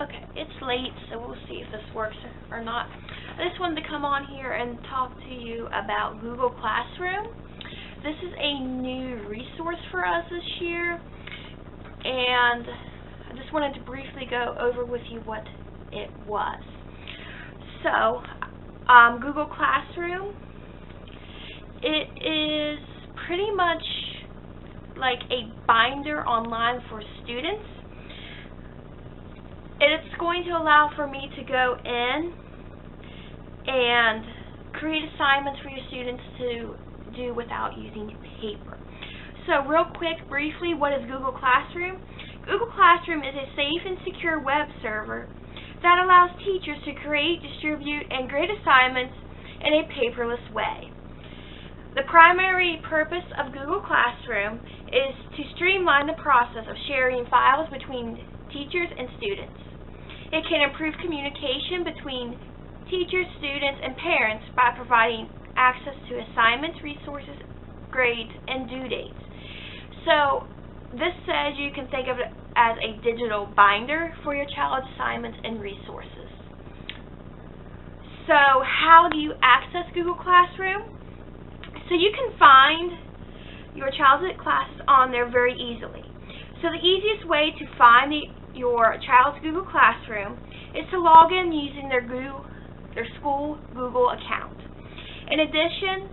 Okay, it's late, so we'll see if this works or not. I just wanted to come on here and talk to you about Google Classroom. This is a new resource for us this year, and I just wanted to briefly go over with you what it was. So, Google Classroom, it is pretty much like a binder online for students. It's going to allow for me to go in and create assignments for your students to do without using paper. So real quick, briefly, what is Google Classroom? Google Classroom is a safe and secure web server that allows teachers to create, distribute, and grade assignments in a paperless way. The primary purpose of Google Classroom is to streamline the process of sharing files between teachers and students. It can improve communication between teachers, students, and parents by providing access to assignments, resources, grades, and due dates. So this says you can think of it as a digital binder for your child's assignments and resources. So how do you access Google Classroom? So you can find your child's classes on there very easily. So the easiest way to find your child's Google Classroom is to log in using their school Google account. In addition,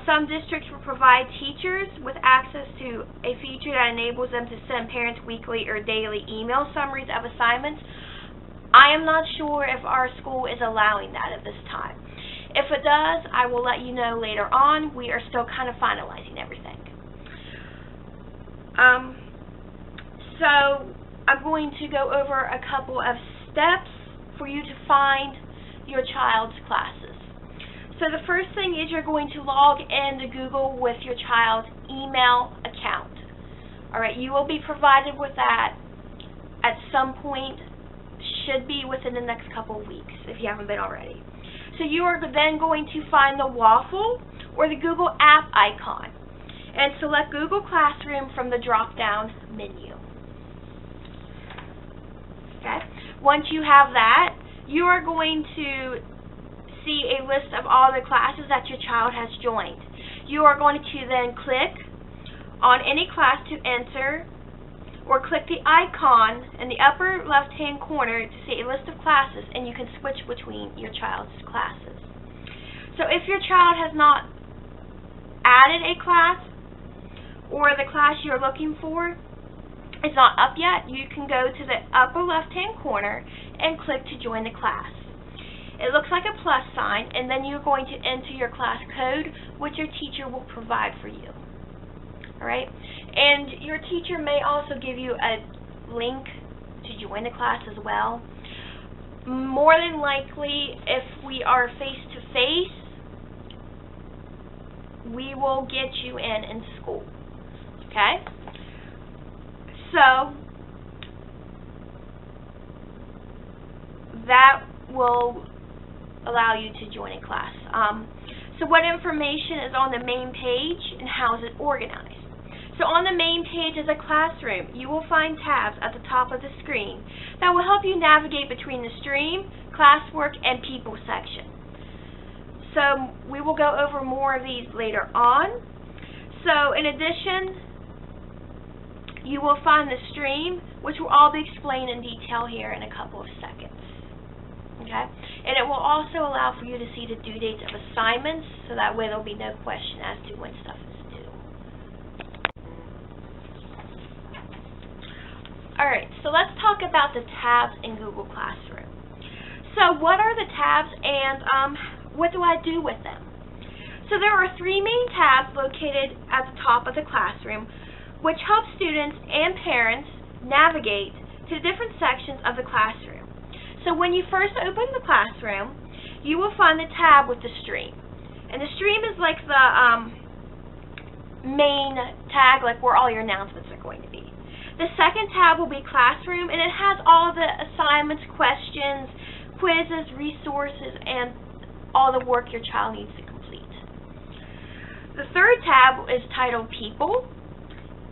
some districts will provide teachers with access to a feature that enables them to send parents weekly or daily email summaries of assignments. I am not sure if our school is allowing that at this time. If it does, I will let you know later on. We are still kind of finalizing everything. So I'm going to go over a couple of steps for you to find your child's classes. So the first thing is you're going to log into Google with your child's email account. Alright, you will be provided with that at some point, should be within the next couple of weeks if you haven't been already. So you are then going to find the waffle or the Google app icon and select Google Classroom from the drop-down menu. Okay. Once you have that, you are going to see a list of all the classes that your child has joined. You are going to then click on any class to enter, or click the icon in the upper left-hand corner to see a list of classes, and you can switch between your child's classes. So if your child has not added a class, or the class you're looking for is not up yet, you can go to the upper left-hand corner and click to join the class. It looks like a plus sign, and then you're going to enter your class code, which your teacher will provide for you. Alright? And your teacher may also give you a link to join the class as well. More than likely, if we are face-to-face, we will get you in school. Okay? So that will allow you to join a class. So what information is on the main page and how is it organized? So on the main page is a classroom. You will find tabs at the top of the screen that will help you navigate between the stream, classwork, and people section. So we will go over more of these later on. So in addition, you will find the stream, which will all be explained in detail here in a couple of seconds. Okay? And it will also allow for you to see the due dates of assignments, so that way there will be no question as to when stuff is due. Alright, so let's talk about the tabs in Google Classroom. So what are the tabs, and what do I do with them? So there are three main tabs located at the top of the classroom, which help students and parents navigate to the different sections of the classroom. So when you first open the classroom, you will find the tab with the stream. And the stream is like the main tag, like where all your announcements are going to be. The second tab will be Classroom, and it has all the assignments, questions, quizzes, resources, and all the work your child needs to complete. The third tab is titled People,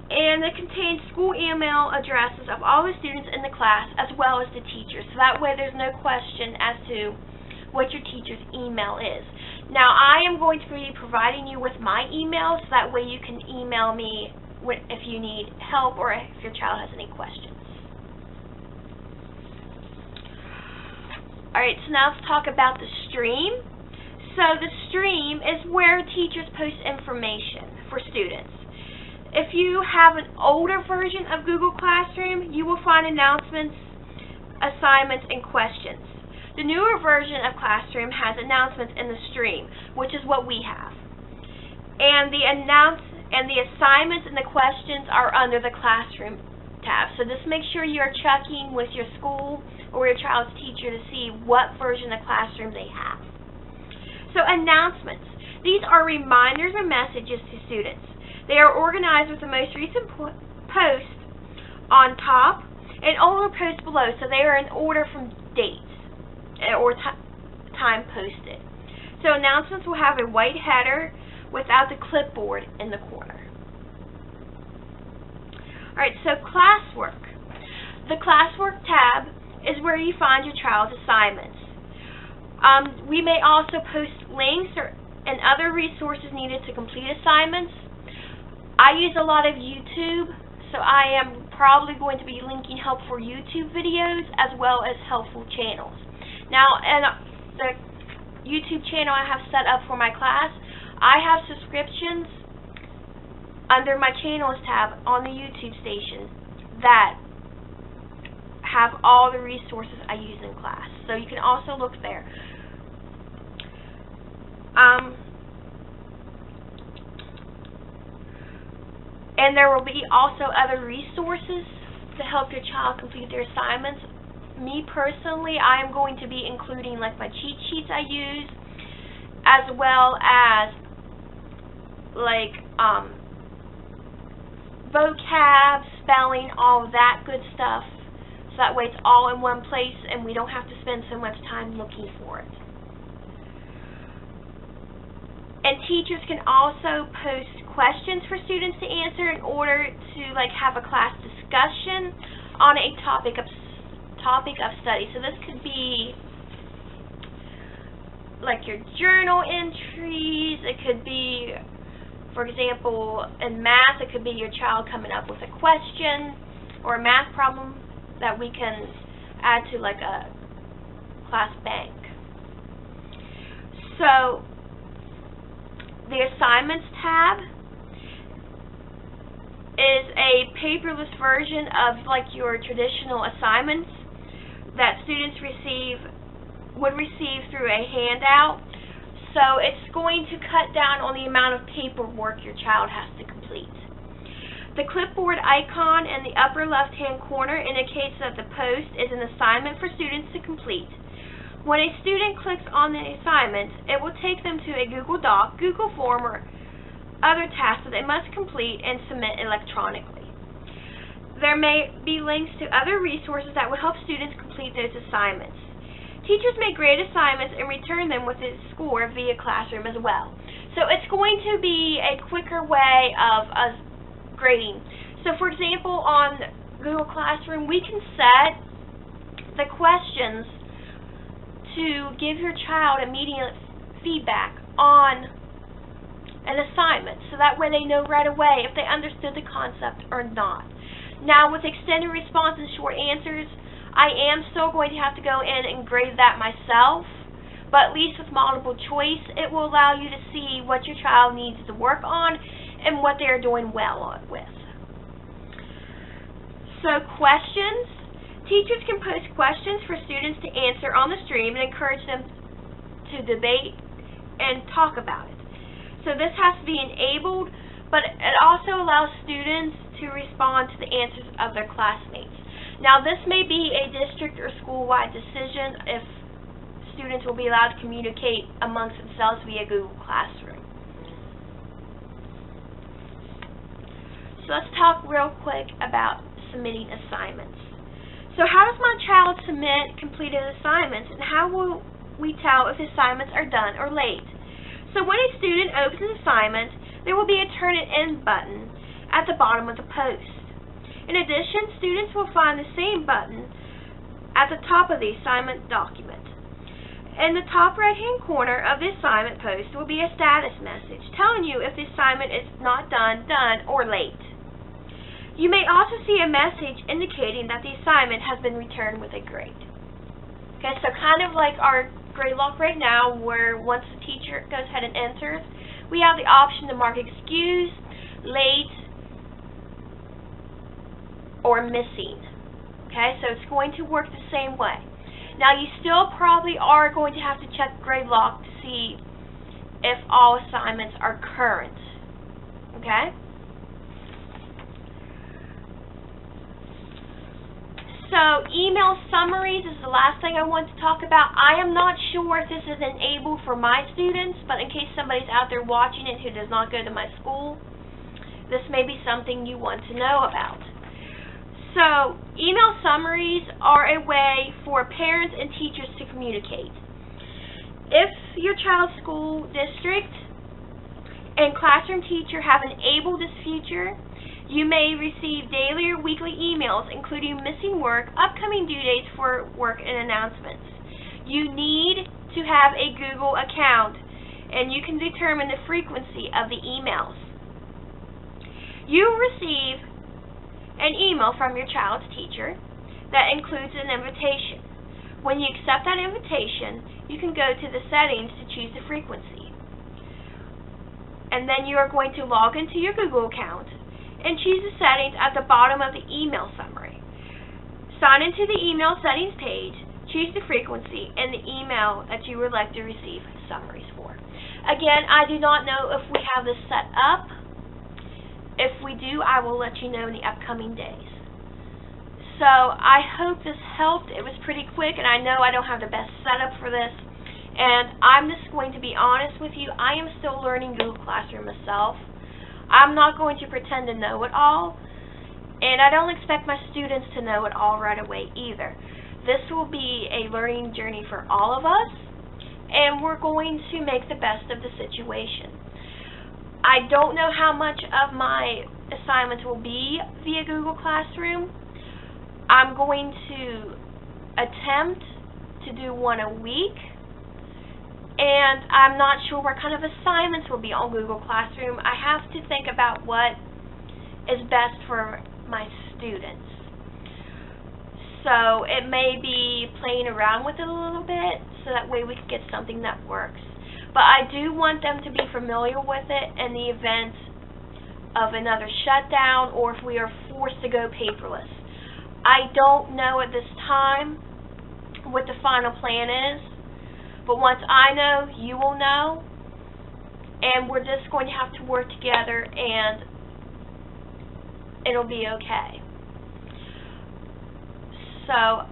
And it contains school email addresses of all the students in the class as well as the teachers. So that way there's no question as to what your teacher's email is. Now I am going to be providing you with my email so that way you can email me if you need help or if your child has any questions. Alright, so now let's talk about the stream. So the stream is where teachers post information for students. If you have an older version of Google Classroom, you will find announcements, assignments, and questions. The newer version of Classroom has announcements in the stream, which is what we have. And the assignments and the questions are under the Classroom tab. So just make sure you're checking with your school or your child's teacher to see what version of Classroom they have. So announcements. These are reminders or messages to students. They are organized with the most recent post on top and older posts below, so they are in order from dates or time posted. So announcements will have a white header without the clipboard in the corner. Alright, so Classwork. The Classwork tab is where you find your child's assignments. We may also post links and other resources needed to complete assignments. I use a lot of YouTube, so I am probably going to be linking helpful YouTube videos as well as helpful channels. Now, in the YouTube channel I have set up for my class, I have subscriptions under my channels tab on the YouTube station that have all the resources I use in class. So you can also look there. And there will be also other resources to help your child complete their assignments. Me personally, I am going to be including like my cheat sheets I use, as well as like vocab, spelling, all of that good stuff. So that way it's all in one place and we don't have to spend so much time looking for it. And teachers can also post questions for students to answer in order to like have a class discussion on a topic of study. So this could be like your journal entries. It could be, for example, in math, it could be your child coming up with a question or a math problem that we can add to like a class bank. So the assignments tab is a paperless version of like your traditional assignments that students would receive through a handout. So it's going to cut down on the amount of paperwork your child has to complete. The clipboard icon in the upper left-hand corner indicates that the post is an assignment for students to complete. When a student clicks on the assignment, it will take them to a Google Doc, Google Form, or other tasks that they must complete and submit electronically. There may be links to other resources that will help students complete those assignments. Teachers may grade assignments and return them with a score via Classroom as well. So it's going to be a quicker way of us grading. So for example, on Google Classroom, we can set the questions to give your child immediate feedback on an assignment, so that way they know right away if they understood the concept or not. Now with extended response and short answers, I am still going to have to go in and grade that myself, but at least with multiple choice, it will allow you to see what your child needs to work on and what they're doing well with. So questions. Teachers can post questions for students to answer on the stream and encourage them to debate and talk about it. So this has to be enabled, but it also allows students to respond to the answers of their classmates. Now this may be a district or school-wide decision if students will be allowed to communicate amongst themselves via Google Classroom. So let's talk real quick about submitting assignments. So how does my child submit completed assignments, and how will we tell if assignments are done or late? So when a student opens an assignment, there will be a Turn It In button, at the bottom of the post. In addition, students will find the same button at the top of the assignment document. In the top right-hand corner of the assignment post will be a status message telling you if the assignment is not done, or late. You may also see a message indicating that the assignment has been returned with a grade. Okay, so kind of like our grade lock right now, where once the teacher goes ahead and enters, we have the option to mark excused, late, or missing. Okay, so it's going to work the same way. Now, you still probably are going to have to check grade lock to see if all assignments are current. Okay? So, email summaries is the last thing I want to talk about. I am not sure if this is enabled for my students, but in case somebody's out there watching it who does not go to my school, this may be something you want to know about. So, email summaries are a way for parents and teachers to communicate. If your child's school district and classroom teacher have enabled this feature, you may receive daily or weekly emails including missing work, upcoming due dates for work, and announcements. You need to have a Google account, and you can determine the frequency of the emails. You receive an email from your child's teacher that includes an invitation. When you accept that invitation, you can go to the settings to choose the frequency. And then you are going to log into your Google account and choose the settings at the bottom of the email summary. Sign into the email settings page, choose the frequency and the email that you would like to receive summaries for. Again, I do not know if we have this set up. If we do, I will let you know in the upcoming days. So, I hope this helped. It was pretty quick, and I know I don't have the best setup for this. And I'm just going to be honest with you, I am still learning Google Classroom myself. I'm not going to pretend to know it all, and I don't expect my students to know it all right away either. This will be a learning journey for all of us, and we're going to make the best of the situation. I don't know how much of my assignments will be via Google Classroom. I'm going to attempt to do one a week, and I'm not sure what kind of assignments will be on Google Classroom. I have to think about what is best for my students. So it may be playing around with it a little bit, so that way we can get something that works. But I do want them to be familiar with it in the event of another shutdown or if we are forced to go paperless. I don't know at this time what the final plan is, but once I know, you will know, and we're just going to have to work together and it'll be okay. So,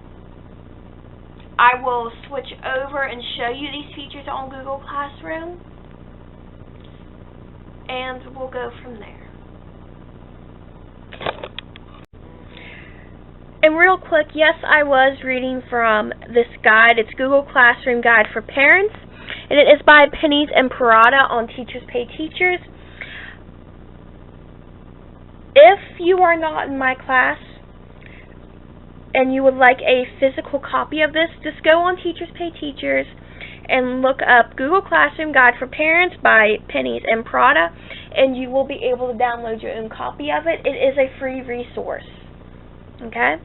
I will switch over and show you these features on Google Classroom, and we'll go from there. And real quick, yes, I was reading from this guide. It's Google Classroom Guide for Parents, and it is by Pennies and Parada on Teachers Pay Teachers. If you are not in my class, and you would like a physical copy of this, just go on Teachers Pay Teachers and look up Google Classroom Guide for Parents by Pennies and Prada, and you will be able to download your own copy of it. It is a free resource. Okay?